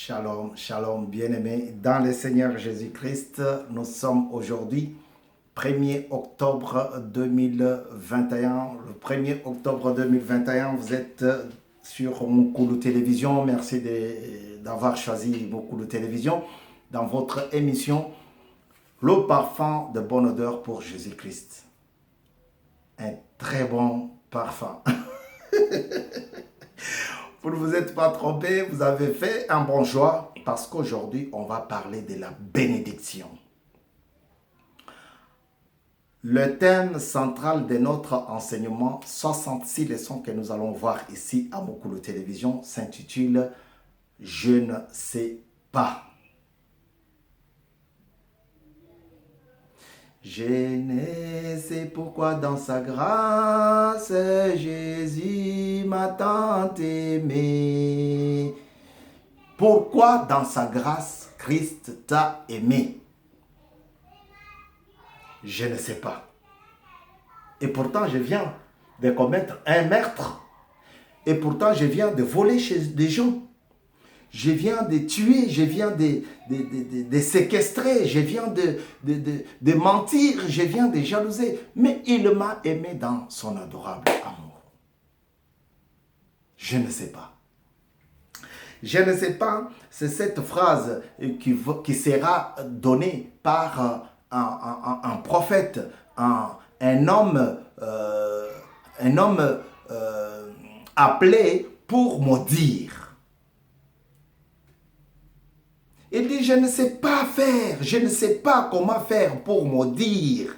Shalom, shalom, bien-aimés. Dans le Seigneur Jésus-Christ, nous sommes aujourd'hui 1er octobre 2021. Le 1er octobre 2021, vous êtes sur Mukulu Télévision. Merci d'avoir choisi Mukulu Télévision dans votre émission Le parfum de bonne odeur pour Jésus-Christ. Un très bon parfum. Vous ne vous êtes pas trompé, vous avez fait un bon choix parce qu'aujourd'hui, on va parler de la bénédiction. Le thème central de notre enseignement, 66 leçons que nous allons voir ici à Mukulu Télévision, s'intitule « Je ne sais pas ». Je ne sais pourquoi dans sa grâce, Jésus m'a tant aimé. Pourquoi dans sa grâce, Christ t'a aimé? Je ne sais pas. Et pourtant, je viens de commettre un meurtre. Et pourtant, je viens de voler chez des gens. Je viens de tuer, je viens de séquestrer, je viens de mentir, je viens de jalouser. Mais il m'a aimé dans son adorable amour. Je ne sais pas. Je ne sais pas, c'est cette phrase qui sera donnée par un prophète, un homme appelé pour maudire. Il dit, je ne sais pas faire, je ne sais pas comment faire pour maudire.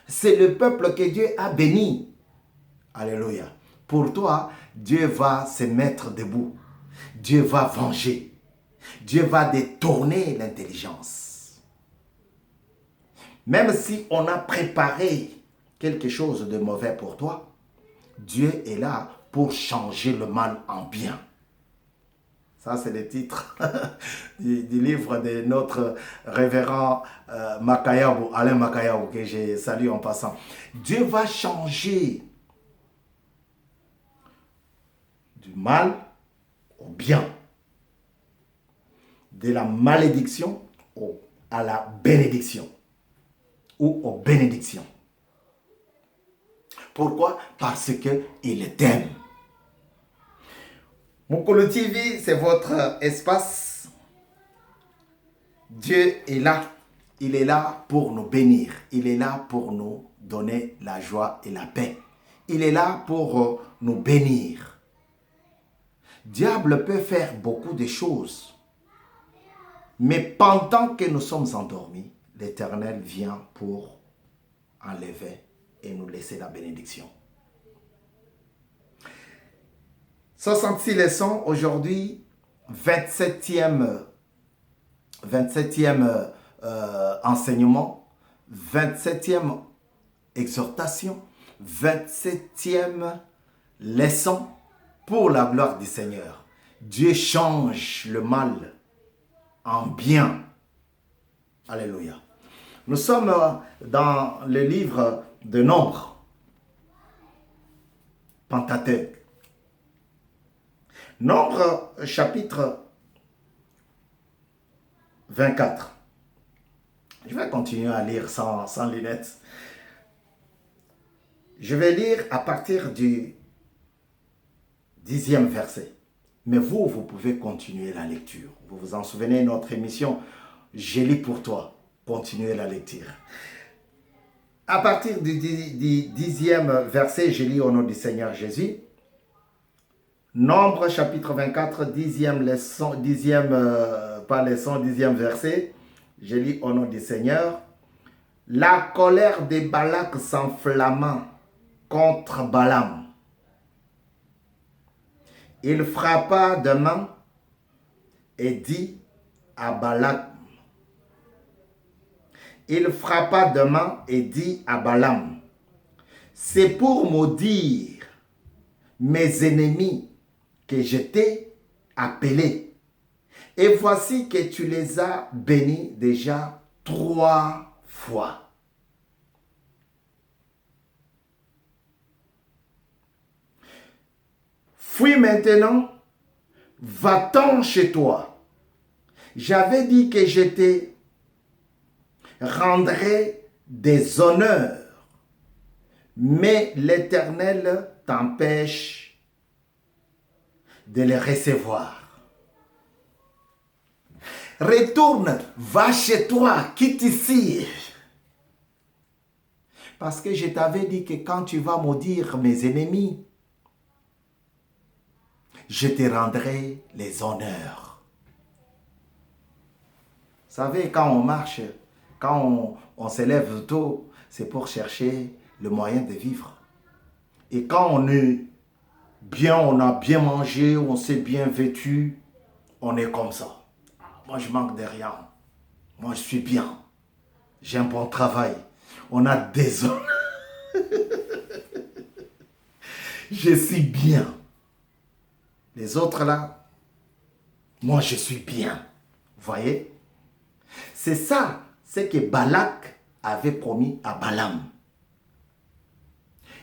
C'est le peuple que Dieu a béni. Alléluia. Pour toi, Dieu va se mettre debout. Dieu va venger. Dieu va détourner l'intelligence. Même si on a préparé quelque chose de mauvais pour toi, Dieu est là pour changer le mal en bien. Ça, c'est le titre du livre de notre révérend Makayabou, Alain Makayabou, que je salue en passant. Dieu va changer du mal au bien, de la malédiction à la bénédiction ou aux bénédictions. Pourquoi? Parce qu'il t'aime. Mukulu TV, c'est votre espace. Dieu est là. Il est là pour nous bénir. Il est là pour nous donner la joie et la paix. Il est là pour nous bénir. Diable peut faire beaucoup de choses. Mais pendant que nous sommes endormis, l'Éternel vient pour enlever et nous laisser la bénédiction. 66 leçons aujourd'hui, 27e enseignement, 27e exhortation, 27e leçon pour la gloire du Seigneur. Dieu change le mal en bien. Alléluia. Nous sommes dans le livre de Nombre, Pentateuque. Nombre chapitre 24. Je vais continuer à lire sans lunettes. Je vais lire à partir du 10e verset. Mais vous pouvez continuer la lecture. Vous vous en souvenez, notre émission, je lis pour toi. Continuez la lecture. À partir du 10e verset, je lis au nom du Seigneur Jésus. Nombre chapitre 24, 10e leçon, 10e verset. Je lis au nom du Seigneur. La colère de Balak s'enflamma contre Balaam. Il frappa de main et dit à Balak. Il frappa de main et dit à Balaam. C'est pour maudire mes ennemis que je t'ai appelé. Et voici que tu les as bénis déjà 3 fois. Fuis maintenant, va-t'en chez toi. J'avais dit que je te rendrai des honneurs, mais l'Éternel t'empêche de les recevoir. Retourne, va chez toi, quitte ici. Parce que je t'avais dit que quand tu vas maudire mes ennemis, je te rendrai les honneurs. Vous savez, quand on marche, quand on se lève tôt, c'est pour chercher le moyen de vivre. Et quand on est bien, on a bien mangé, on s'est bien vêtu, on est comme ça. Moi, je manque de rien. Moi, je suis bien. J'ai un bon travail. On a des honneurs. Je suis bien. Les autres là, moi je suis bien. Vous voyez? C'est ça, c'est que Balak avait promis à Balaam.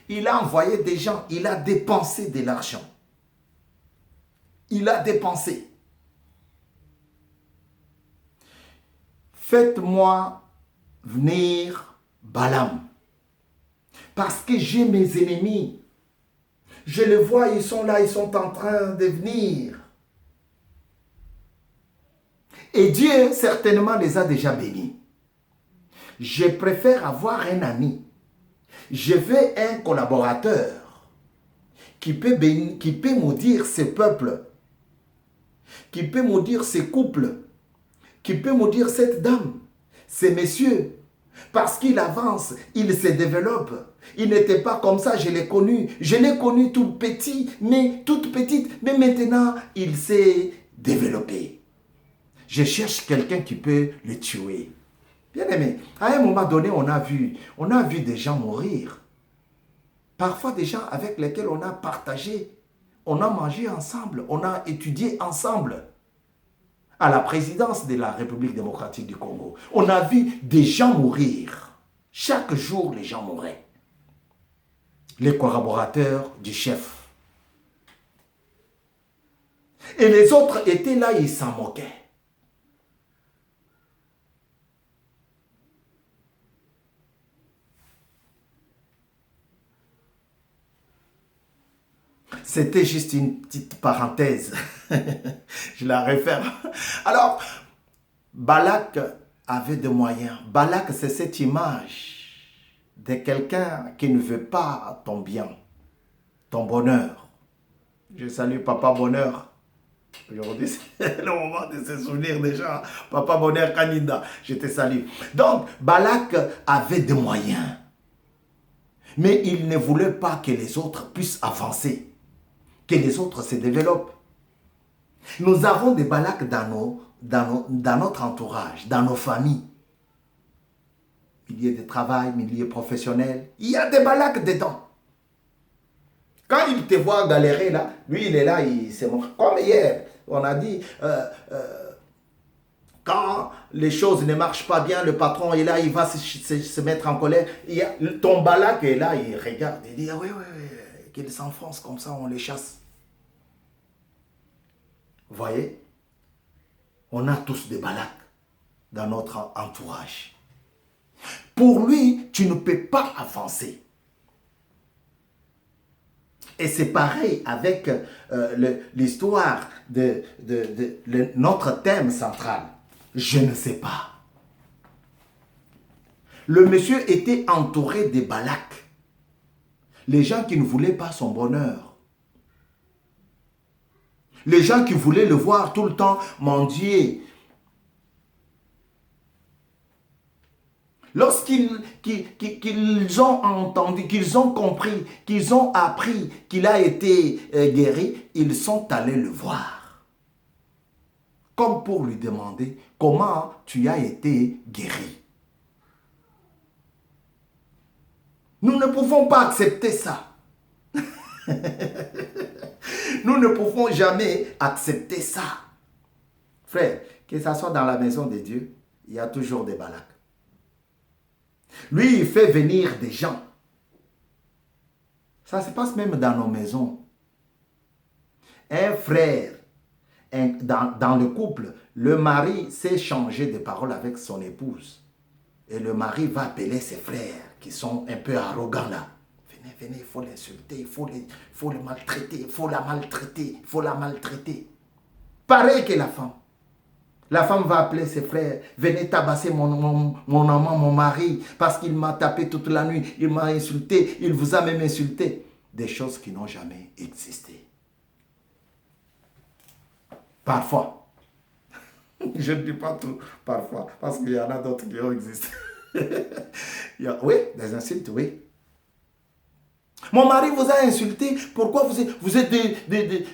Il a envoyé des gens, il a dépensé de l'argent. Il a dépensé. Faites-moi venir Balaam. Parce que j'ai mes ennemis. Je les vois, ils sont là, ils sont en train de venir. Et Dieu, certainement, les a déjà bénis. Je préfère avoir un ami. Je veux un collaborateur qui peut maudire ces peuples, qui peut maudire ces couples, qui peut maudire cette dame, ces messieurs. Parce qu'il avance, il se développe. Il n'était pas comme ça, je l'ai connu. Je l'ai connu tout petit, mais toute petite. Mais maintenant, il s'est développé. Je cherche quelqu'un qui peut le tuer. Bien aimé, à un moment donné, on a vu des gens mourir. Parfois des gens avec lesquels on a partagé. On a mangé ensemble, on a étudié ensemble. À la présidence de la République démocratique du Congo, on a vu des gens mourir. Chaque jour, les gens mouraient. Les collaborateurs du chef. Et les autres étaient là, ils s'en moquaient. C'était juste une petite parenthèse. Je la réfère. Alors, Balak avait des moyens. Balak, c'est cette image de quelqu'un qui ne veut pas ton bien, ton bonheur. Je salue Papa Bonheur. Aujourd'hui, c'est le moment de se souvenir déjà. Papa Bonheur Kanida, je te salue. Donc, Balak avait des moyens. Mais il ne voulait pas que les autres puissent avancer. Que les autres se développent. Nous avons des Balaks dans notre entourage, dans nos familles. Milieu de travail, milieu professionnel. Il y a des Balaks dedans. Quand il te voit galérer là, lui il est là, il se montre. Comme hier, on a dit, quand les choses ne marchent pas bien, le patron est là, il va se mettre en colère. Ton Balak est là, il regarde, il dit, oui, qu'ils s'enfoncent comme ça, on les chasse. Vous voyez? On a tous des Balaks dans notre entourage. Pour lui, tu ne peux pas avancer. Et c'est pareil avec l'histoire de notre thème central. Je ne sais pas. Le monsieur était entouré des Balaks. Les gens qui ne voulaient pas son bonheur. Les gens qui voulaient le voir tout le temps mendier. Lorsqu'ils ont entendu, qu'ils ont compris, qu'ils ont appris qu'il a été guéri, ils sont allés le voir. Comme pour lui demander comment tu as été guéri. Nous ne pouvons pas accepter ça. Nous ne pouvons jamais accepter ça. Frère, que ce soit dans la maison de Dieu, il y a toujours des Balaks. Lui, il fait venir des gens. Ça se passe même dans nos maisons. Un frère dans le couple, le mari sait changer de parole avec son épouse. Et le mari va appeler ses frères qui sont un peu arrogants là. Venez, venez, il faut l'insulter, il faut le maltraiter, il faut la maltraiter, il faut la maltraiter. Pareil que la femme. La femme va appeler ses frères, venez tabasser mon amant, mon mari, parce qu'il m'a tapé toute la nuit, il m'a insulté, il vous a même insulté. Des choses qui n'ont jamais existé. Parfois. Je ne dis pas tout, parfois, parce qu'il y en a d'autres qui ont existé. Oui, des insultes, oui. Mon mari vous a insulté, pourquoi vous êtes des...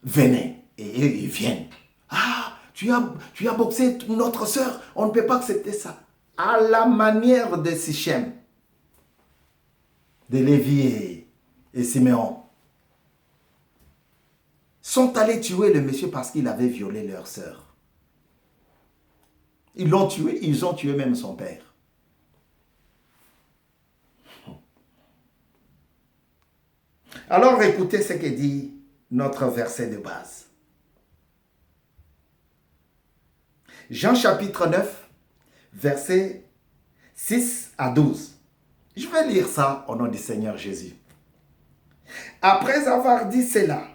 Venez, et ils viennent. Ah, tu as boxé notre soeur, on ne peut pas accepter ça. À la manière de Sichem, de Lévi et Siméon, sont allés tuer le monsieur parce qu'il avait violé leur sœur. Ils l'ont tué, ils ont tué même son père. Alors écoutez ce que dit notre verset de base. Jean chapitre 9, versets 6 à 12. Je vais lire ça au nom du Seigneur Jésus. Après avoir dit cela,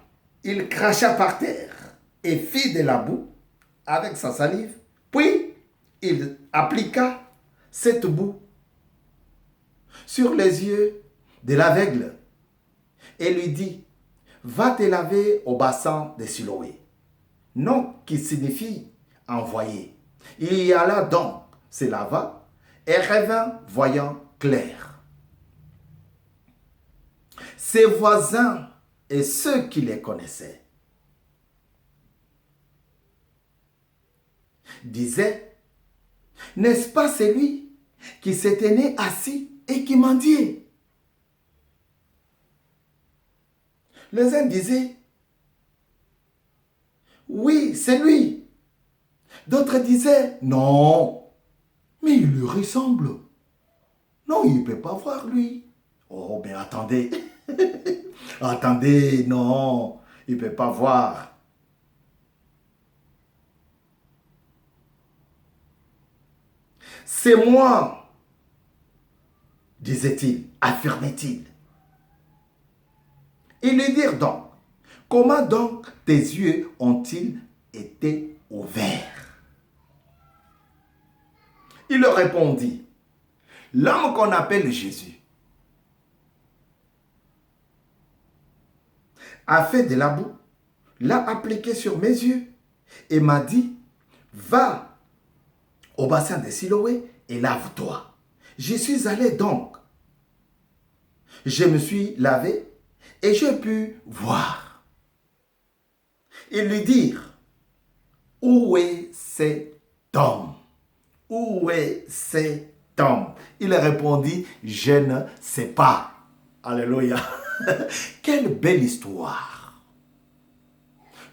il cracha par terre et fit de la boue avec sa salive, puis il appliqua cette boue sur les yeux de l'aveugle et lui dit, va te laver au bassin de Siloé, nom qui signifie envoyé. Il y alla donc, se lava et revint voyant clair. Ses voisins et ceux qui les connaissaient disaient, n'est-ce pas celui qui s'était né assis et qui mendiait? Les uns disaient, oui, c'est lui. D'autres disaient, non, mais il lui ressemble. Non, il ne peut pas voir lui. Oh, mais attendez. Attendez, non, il ne peut pas voir. C'est moi, disait-il, affirmait-il. Ils lui dirent donc, comment donc tes yeux ont-ils été ouverts? Il leur répondit, l'homme qu'on appelle Jésus a fait de la boue, l'a appliqué sur mes yeux et m'a dit, va au bassin de Siloé et lave-toi. J'y suis allé donc. Je me suis lavé et j'ai pu voir. Ils lui dirent, où est cet homme? Où est cet homme? Il répondit, je ne sais pas. Alléluia. Quelle belle histoire.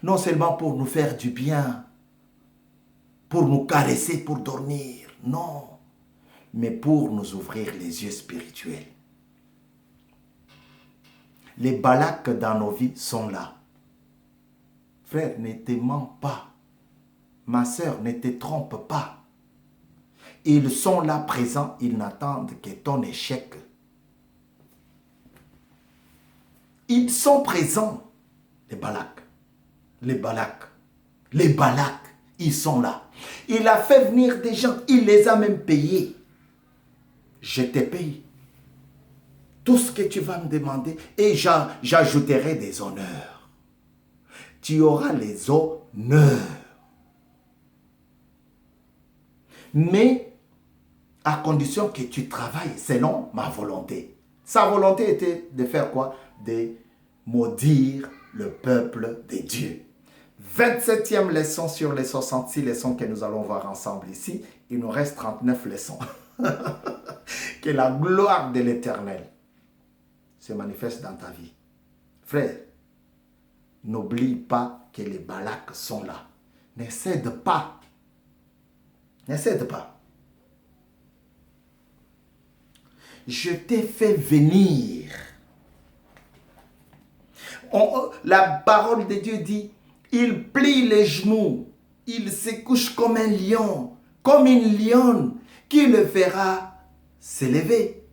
Non seulement pour nous faire du bien, pour nous caresser, pour dormir, non, mais pour nous ouvrir les yeux spirituels. Les Balaks dans nos vies sont là. Frère, ne te mens pas. Ma sœur, ne te trompe pas. Ils sont là présents, ils n'attendent que ton échec. Ils sont présents, les Balaks. Les Balaks. Les Balaks, ils sont là. Il a fait venir des gens, il les a même payés. Je te paye tout ce que tu vas me demander et j'ajouterai des honneurs. Tu auras les honneurs. Mais à condition que tu travailles selon ma volonté. Sa volonté était de faire quoi? De maudire le peuple de Dieu. 27e leçon sur les 66 leçons que nous allons voir ensemble ici. Il nous reste 39 leçons. Que la gloire de l'Éternel se manifeste dans ta vie. Frère, n'oublie pas que les Balaks sont là. Ne cède pas. Ne cède pas. Je t'ai fait venir. La parole de Dieu dit, il plie les genoux, il se couche comme un lion, comme une lionne, qui le fera s'élever.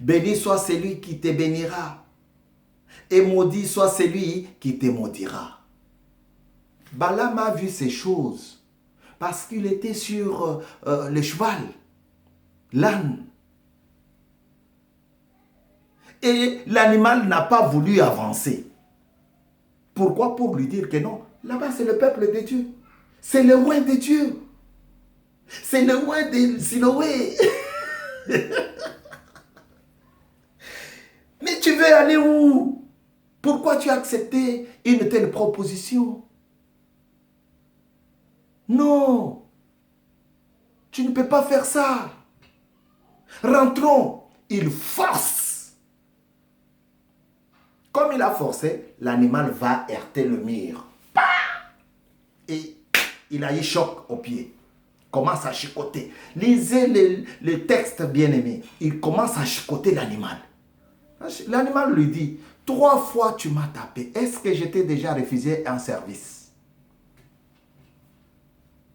Béni soit celui qui te bénira, et maudit soit celui qui te maudira. Balaam a vu ces choses, parce qu'il était sur le cheval, l'âne. Et l'animal n'a pas voulu avancer. Pourquoi? Pour lui dire que non, là-bas c'est le peuple de Dieu. C'est le roi de Dieu. C'est le roi de Siloé. Mais tu veux aller où? Pourquoi tu as accepté une telle proposition? Non. Tu ne peux pas faire ça. Rentrons. Il force. Comme il a forcé, l'animal va heurter le mur. Et il a eu choc au pied. Commence à chicoter. Lisez le texte bien-aimé. Il commence à chicoter l'animal. L'animal lui dit, 3 fois tu m'as tapé. Est-ce que je t'ai déjà refusé un service?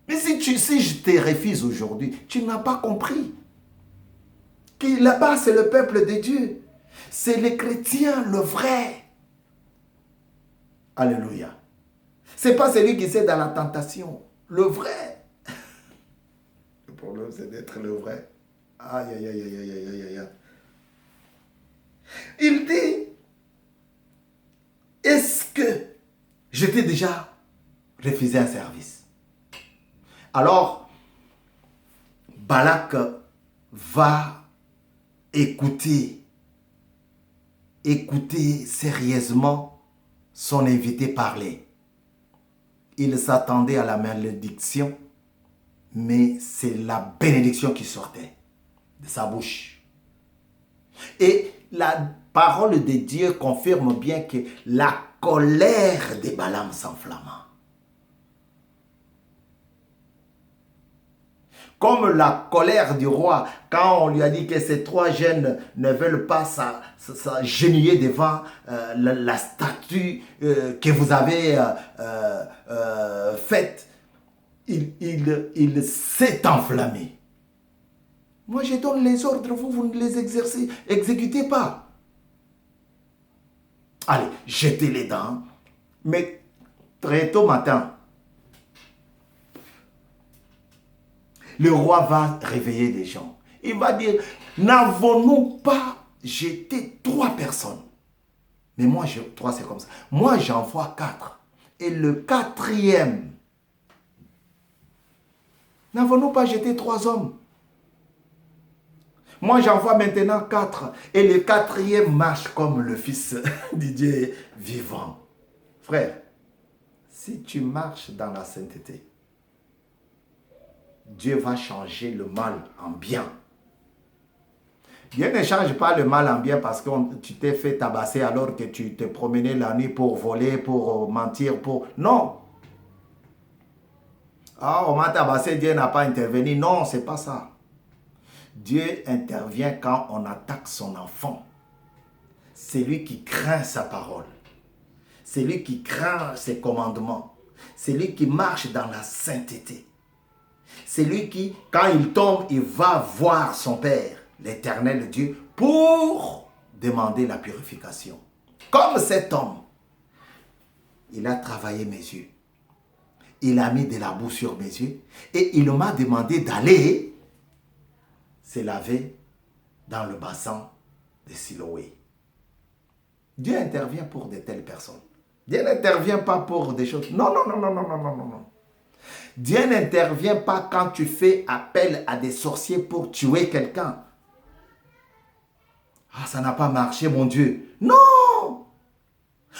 Mais si je te refuse aujourd'hui, tu n'as pas compris. Que là-bas, c'est le peuple de Dieu. C'est les chrétiens, le vrai. Alléluia. Ce n'est pas celui qui est dans la tentation. Le vrai. Le problème, c'est d'être le vrai. Aïe, aïe, aïe, aïe, aïe, aïe, aïe. Il dit, est-ce que je t'ai déjà refusé un service? Alors, Balak va écouter sérieusement son invité parler. Il s'attendait à la malédiction, mais c'est la bénédiction qui sortait de sa bouche. Et la parole de Dieu confirme bien que la colère de Balaam s'enflamma. Comme la colère du roi, quand on lui a dit que ces 3 jeunes ne veulent pas s'agenouiller devant la statue que vous avez faite, il s'est enflammé. Moi, je donne les ordres, vous ne les exécutez pas. Allez, jetez les dents, mais très tôt matin, le roi va réveiller les gens. Il va dire, n'avons-nous pas jeté 3 personnes? Mais moi, 3 c'est comme ça. Moi, j'envoie 4. Et le 4e, n'avons-nous pas jeté 3 hommes? Moi, j'envoie maintenant 4. Et le 4e marche comme le fils du Dieu vivant. Frère, si tu marches dans la sainteté, Dieu va changer le mal en bien. Dieu ne change pas le mal en bien parce que tu t'es fait tabasser alors que tu te promenais la nuit pour voler, pour mentir, pour... Non. Ah, on m'a tabassé, Dieu n'a pas intervenu. Non, c'est pas ça. Dieu intervient quand on attaque son enfant. C'est lui qui craint sa parole. C'est lui qui craint ses commandements. C'est lui qui marche dans la sainteté. C'est lui qui, quand il tombe, il va voir son Père, l'Éternel Dieu, pour demander la purification. Comme cet homme, il a travaillé mes yeux. Il a mis de la boue sur mes yeux et il m'a demandé d'aller se laver dans le bassin de Siloé. Dieu intervient pour de telles personnes. Dieu n'intervient pas pour des choses. Non, non, non, non, non, non, non, non. Dieu n'intervient pas quand tu fais appel à des sorciers pour tuer quelqu'un. Ah, ça n'a pas marché, mon Dieu. Non!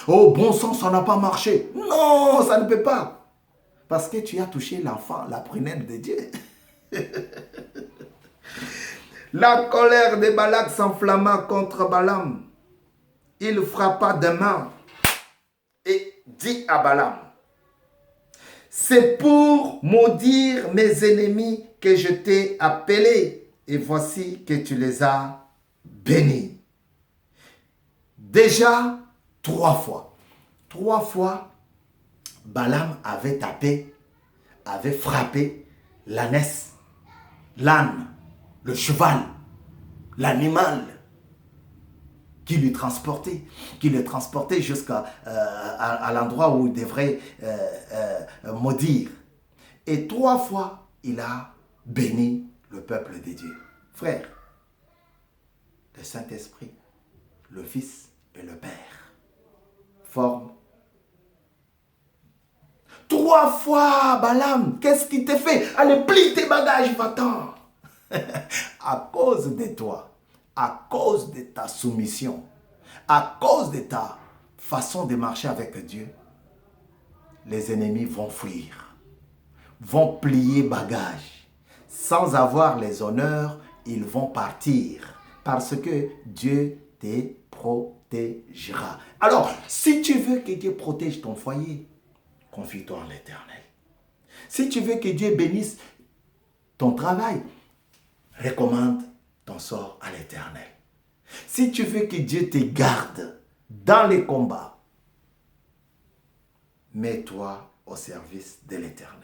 Oh, bon sang, ça n'a pas marché. Non, ça ne peut pas. Parce que tu as touché l'enfant, la prunelle de Dieu. La colère de Balak s'enflamma contre Balaam. Il frappa de main et dit à Balaam, c'est pour maudire mes ennemis que je t'ai appelé, et voici que tu les as bénis. Déjà 3 fois. 3 fois, Balaam avait tapé, avait frappé l'ânesse, l'âne, le cheval, l'animal qui le transportait jusqu'à à l'endroit où il devrait maudire. Et 3 fois, il a béni le peuple de Dieu. Frère, le Saint-Esprit, le Fils et le Père forment. 3 fois, Balaam, qu'est-ce qui te fait? Allez, plie tes bagages, va-t'en. À cause de toi, à cause de ta soumission, à cause de ta façon de marcher avec Dieu, les ennemis vont fuir, vont plier bagages. Sans avoir les honneurs, ils vont partir parce que Dieu te protégera. Alors, si tu veux que Dieu protège ton foyer, confie-toi en l'Éternel. Si tu veux que Dieu bénisse ton travail, recommande ton sort à l'Éternel. Si tu veux que Dieu te garde dans les combats, mets-toi au service de l'Éternel.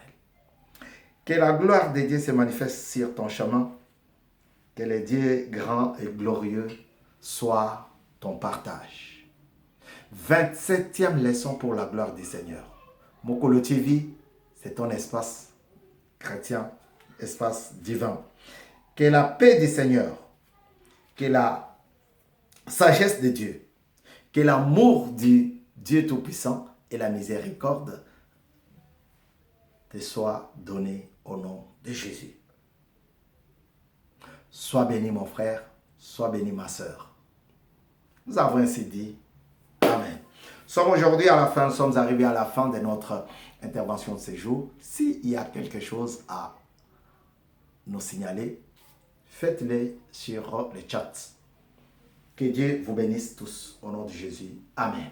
Que la gloire de Dieu se manifeste sur ton chemin. Que le Dieu grand et glorieux soit ton partage. 27e leçon pour la gloire du Seigneur. Mokolo TV, c'est ton espace chrétien, espace divin. Que la paix du Seigneur, que la sagesse de Dieu, que l'amour du Dieu Tout-Puissant et la miséricorde te soient donnés au nom de Jésus. Sois béni mon frère, sois béni ma sœur. Nous avons ainsi dit. Amen. Nous sommes aujourd'hui à la fin, nous sommes arrivés à la fin de notre intervention de ce jour. S'il y a quelque chose à nous signaler, faites-le sur le chat. Que Dieu vous bénisse tous au nom de Jésus. Amen.